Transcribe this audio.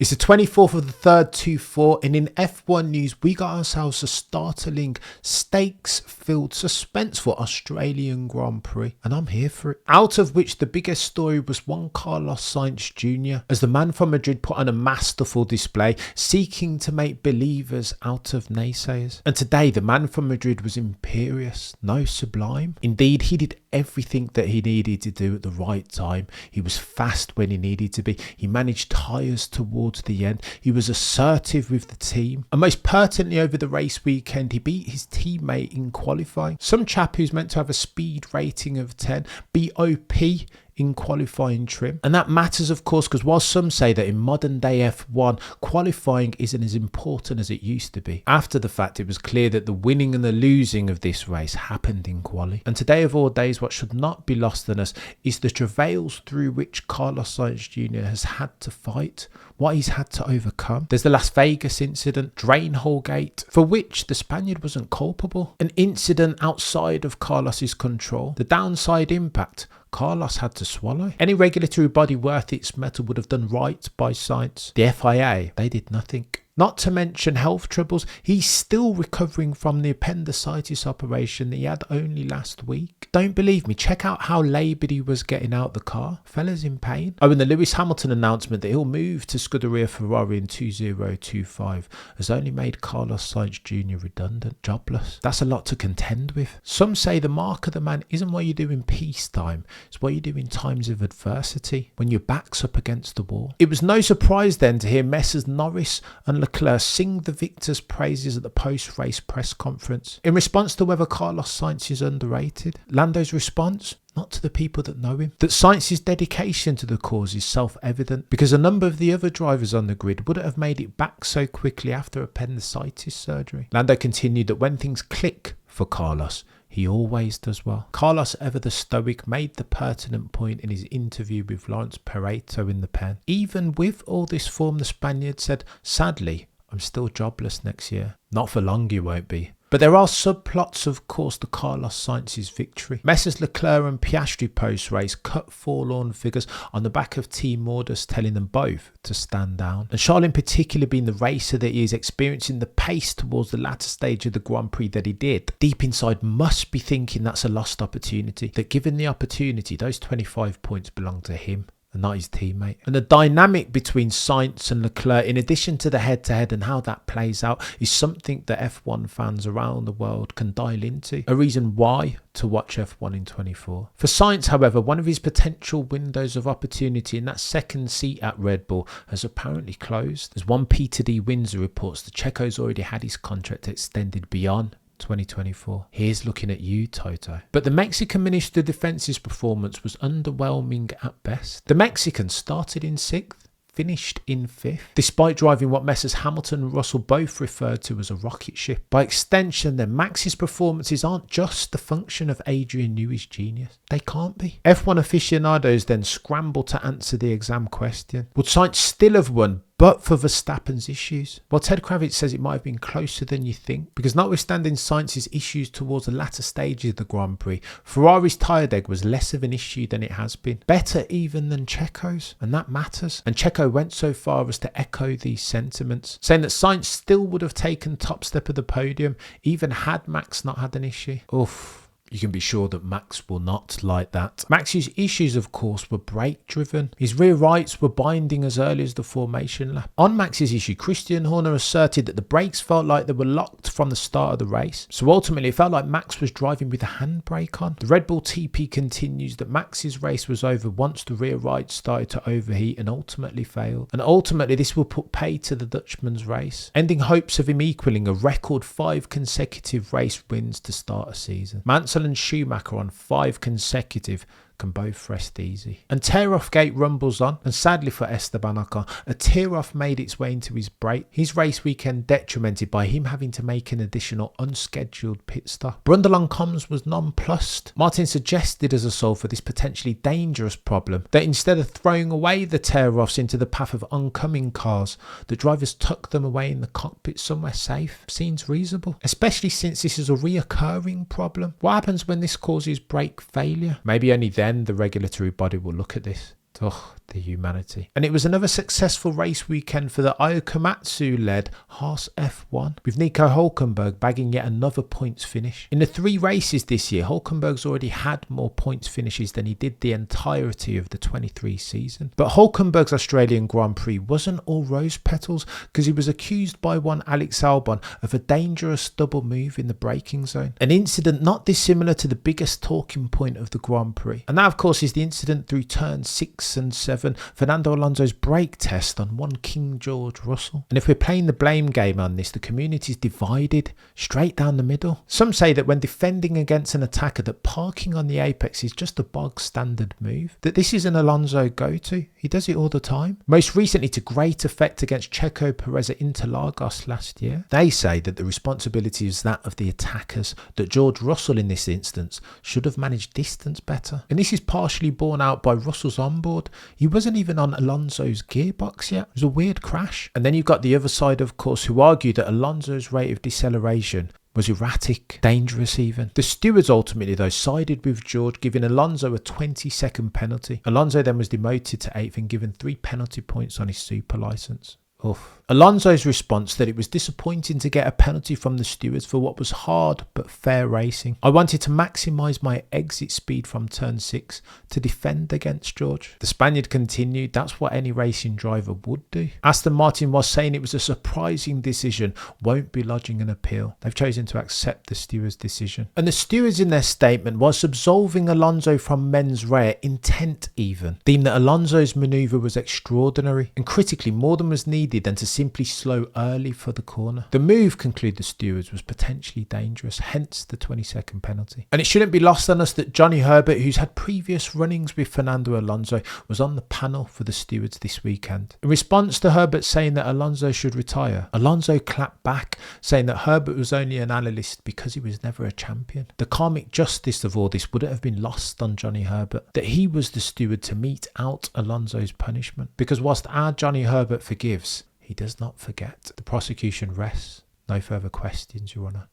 It's the 24th of the 3rd, 2-4, and in F1 news, we got ourselves a startling, stakes-filled suspense for Australian Grand Prix, and I'm here for it. Out of which the biggest story was one Carlos Sainz Jr., as the man from Madrid put on a masterful display, seeking to make believers out of naysayers. And today, the man from Madrid was imperious, no sublime. Indeed, he did everything that he needed to do at the right time. He was fast when he needed to be. He managed tyres towards the end. He was assertive with the team. And most pertinently over the race weekend, he beat his teammate in qualifying. Some chap who's meant to have a speed rating of 10 beat OP in qualifying trim. And that matters, of course, because while some say that in modern day F1, qualifying isn't as important as it used to be, after the fact it was clear that the winning and the losing of this race happened in quali. And today of all days, what should not be lost on us is the travails through which Carlos Sainz Jr. has had to fight, what he's had to overcome. There's the Las Vegas incident, drain hole gate, for which the Spaniard wasn't culpable. An incident outside of Carlos's control. The downside impact Carlos had to swallow. Any regulatory body worth its metal would have done right by Sainz. The FIA, they did nothing. Not to mention health troubles. He's still recovering from the appendicitis operation that he had only last week. Don't believe me? Check out how laboured he was getting out the car. Fella's in pain. Oh, and the Lewis Hamilton announcement that he'll move to Scuderia Ferrari in 2025 has only made Carlos Sainz Jr. redundant, jobless. That's a lot to contend with. Some say the mark of the man isn't what you do in peacetime. It's what you do in times of adversity, when your back's up against the wall. It was no surprise then to hear Messrs Norris and Leclerc sing the victor's praises at the post-race press conference. In response to whether Carlos Sainz is underrated, Lando's response? Not to the people that know him. That Sainz's dedication to the cause is self-evident, because a number of the other drivers on the grid wouldn't have made it back so quickly after appendicitis surgery. Lando continued that when things click for Carlos, he always does well. Carlos, ever the stoic, made the pertinent point in his interview with Lawrence Pareto in the pen. Even with all this form, the Spaniard said, "Sadly, I'm still jobless next year." Not for long you won't be. But there are subplots, of course, to Carlos Sainz's victory. Messrs Leclerc and Piastri post-race cut forlorn figures on the back of team orders telling them both to stand down. And Charles in particular, being the racer that he is, experiencing the pace towards the latter stage of the Grand Prix that he did, deep inside must be thinking that's a lost opportunity. That given the opportunity, those 25 points belong to him and not his teammate. And the dynamic between Sainz and Leclerc, in addition to the head-to-head and how that plays out, is something that F1 fans around the world can dial into. A reason why to watch F1 in 24. For Sainz, however, one of his potential windows of opportunity in that second seat at Red Bull has apparently closed. As one Peter D. Windsor reports, the Checo's already had his contract extended beyond 2024. Here's looking at you, Toto. But the Mexican Minister of Defence's performance was underwhelming at best. The Mexican started in 6th, finished in 5th, despite driving what Messrs Hamilton and Russell both referred to as a rocket ship. By extension, then, Max's performances aren't just the function of Adrian Newey's genius. They can't be. F1 aficionados then scramble to answer the exam question. Would Sainz still have won but for Verstappen's issues? Well, Ted Kravitz says it might have been closer than you think, because notwithstanding Sainz's issues towards the latter stages of the Grand Prix, Ferrari's tyre deg was less of an issue than it has been. Better even than Checo's, and that matters. And Checo went so far as to echo these sentiments, saying that Sainz still would have taken top step of the podium, even had Max not had an issue. Oof. You can be sure that Max will not like that. Max's issues, of course, were brake driven. His rear rights were binding as early as the formation lap. On Max's issue, Christian Horner asserted that the brakes felt like they were locked from the start of the race. So ultimately, it felt like Max was driving with a handbrake on. The Red Bull TP continues that Max's race was over once the rear rights started to overheat and ultimately failed. And ultimately, this will put pay to the Dutchman's race, ending hopes of him equaling a record 5 consecutive race wins to start a season. Mansell and Schumacher on 5 consecutive can both rest easy. And tear-off gate rumbles on, and sadly for Esteban Ocon, a tear-off made its way into his brake. His race weekend detrimented by him having to make an additional unscheduled pit stop. Brundle on comms was nonplussed. Martin suggested as a solve for this potentially dangerous problem that instead of throwing away the tear-offs into the path of oncoming cars, the drivers tuck them away in the cockpit somewhere safe. Seems reasonable, especially since this is a reoccurring problem. What happens when this causes brake failure? Maybe only then the regulatory body will look at this. Ugh, the humanity. And it was another successful race weekend for the Iokomatsu-led Haas F1, with Nico Hülkenberg bagging yet another points finish. In the 3 races this year, Hülkenberg's already had more points finishes than he did the entirety of the 23 season. But Hülkenberg's Australian Grand Prix wasn't all rose petals, because he was accused by one Alex Albon of a dangerous double move in the braking zone. An incident not dissimilar to the biggest talking point of the Grand Prix. And that, of course, is the incident through turns 6 and 7, Fernando Alonso's brake test on one King George Russell. And if we're playing the blame game on this, the community's divided straight down the middle. Some say that when defending against an attacker, that parking on the apex is just a bog standard move, that this is an Alonso go-to. He does it all the time. Most recently to great effect against Checo Perez at Interlagos last year. They say that the responsibility is that of the attackers, that George Russell in this instance should have managed distance better. And this is partially borne out by Russell's onboard. He wasn't even on Alonso's gearbox yet. It was a weird crash. And then you've got the other side, of course, who argue that Alonso's rate of deceleration was erratic, dangerous even. The stewards ultimately, though, sided with George, giving Alonso a 20-second penalty. Alonso then was demoted to 8th and given 3 penalty points on his super licence. Oof. Alonso's response that it was disappointing to get a penalty from the stewards for what was hard but fair racing. I wanted to maximise my exit speed from turn 6 to defend against George. The Spaniard continued, that's what any racing driver would do. Aston Martin was saying it was a surprising decision, won't be lodging an appeal. They've chosen to accept the stewards' decision. And the stewards in their statement was absolving Alonso from mens rea intent even, deemed that Alonso's manoeuvre was extraordinary and critically more than was needed than to simply slow early for the corner. The move, conclude the stewards, was potentially dangerous, hence the 20-second penalty. And it shouldn't be lost on us that Johnny Herbert, who's had previous runnings with Fernando Alonso, was on the panel for the stewards this weekend. In response to Herbert saying that Alonso should retire, Alonso clapped back, saying that Herbert was only an analyst because he was never a champion. The karmic justice of all this wouldn't have been lost on Johnny Herbert, that he was the steward to mete out Alonso's punishment. Because whilst our Johnny Herbert forgives, he does not forget. The prosecution rests. No further questions, Your Honour.